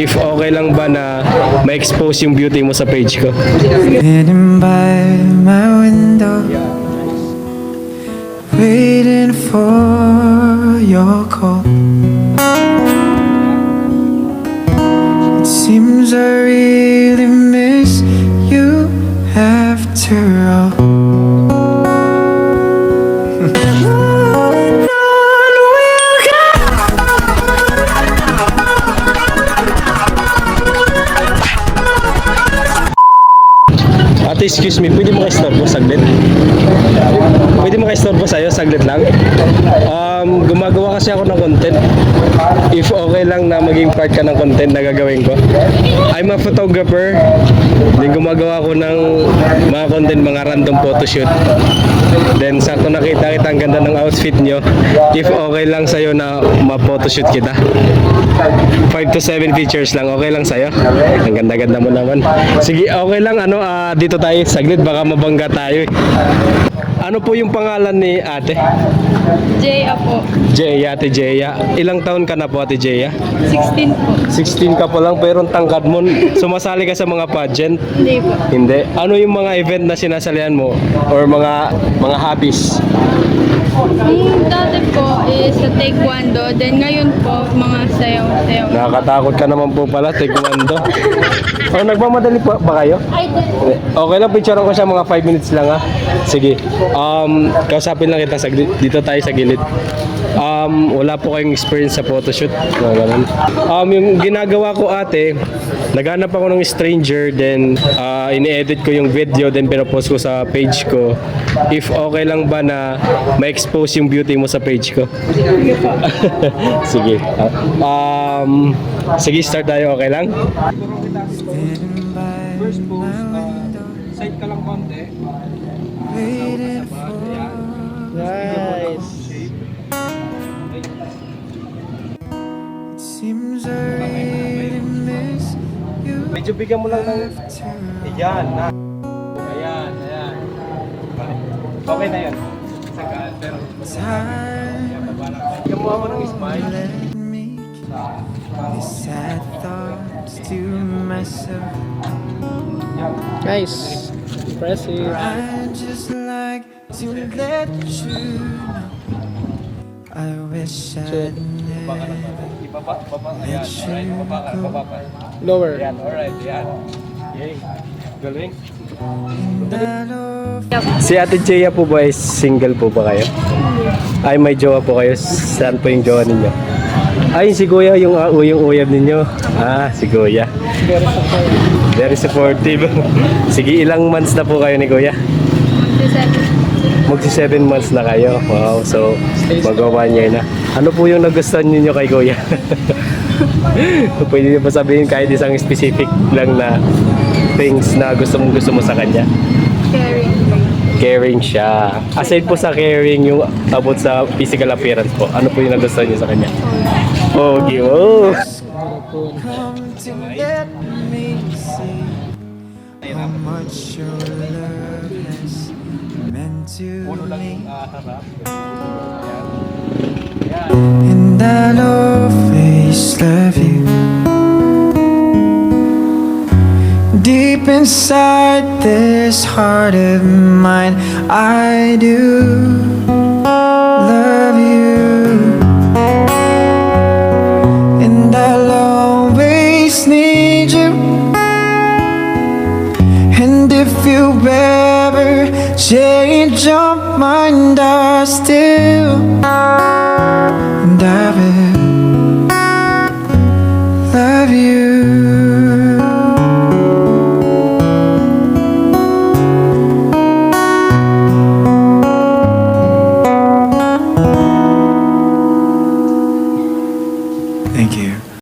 if okay lang ba na ma-expose yung beauty mo sa page ko. Sitting by my window, waiting for your call. It seems I really miss you after all. Ate, excuse me, pwede mo ka-istorbo saglit? Pwede mo ka-istorbo sa'yo, saglit lang? Gumagawa kasi ako ng content. If okay lang na maging part ka ng content na gagawin ko. I'm a photographer. Then gumagawa ko ng mga content, mga random photoshoot. Then sakto nakita kita ang ganda ng outfit nyo. If okay lang sa'yo na ma-photoshoot kita. 5 to 7 pictures lang, okay lang sa'yo? Ang ganda-ganda mo naman. Sige, okay lang, dito tayo saglit, baka mabangga tayo. Ano po yung pangalan ni ate? Jeya po. Jeya, ate Jeya. Ilang taon ka na po, ate Jeya? 16 po. 16 ka pa lang, pero ang tangkad mo. Sumasali ka sa mga pageant? Hindi po. Hindi. Ano yung mga event na sinasalihan mo? Or mga hobbies? Yung dati po is sa taekwondo, then ngayon po mga sayaw-sayaw. Nakakatakot ka naman po pala, taekwondo. Nagmamadali pa ba kayo? Okay lang, picturean ko siya mga 5 minutes lang ha. Sige. Kausapin lang kita saglit. Dito tayo sa gilid. Wala po kayong experience sa photoshoot. Yung ginagawa ko ate, naghanap ako ng stranger, then ini-edit ko yung video, then pinopost ko sa page ko. If okay lang ba na ma-expose yung beauty mo sa page ko? Sige. Sige, start tayo, okay lang? First post, side ka lang konti. waiting for Nice. it seems I really miss you Medyo bigyan mo lang ng... after all. Ayan, na. Ayan. Okay na yan. Sagad, pero... Time Bigyan mo ako ng smile. let me keep these sad thoughts to myself. Nice. Impressive. I'd just like to let you know I wish I'd never let you go. Lower. Ayan, alright. Ayan. Yay. Galing. And I know Si Ate Jeya po ba ay single po ba kayo? Ay, may jowa po kayo. Saan po yung jowa ninyo? Ay, si Kuya, yung uyab ninyo. Si Kuya. Very supportive. Sige, ilang months na po kayo ni Kuya? Magsi 7 months na kayo. Wow, so mag-1 year na. Ano po yung nagustuhan niyo kay Kuya? Pwede niyo ba sabihin kahit isang specific lang na things na gusto mo sa kanya? Caring. Caring siya. Aside po sa caring, yung about sa physical appearance po, ano po yung nagustuhan niyo sa kanya? Okay, oh! come to let me see how much your love has meant to me. And I'll always love you. Deep inside this heart of mine, I do love you. And I'll always need you. And if you ever change your mind, I still and I will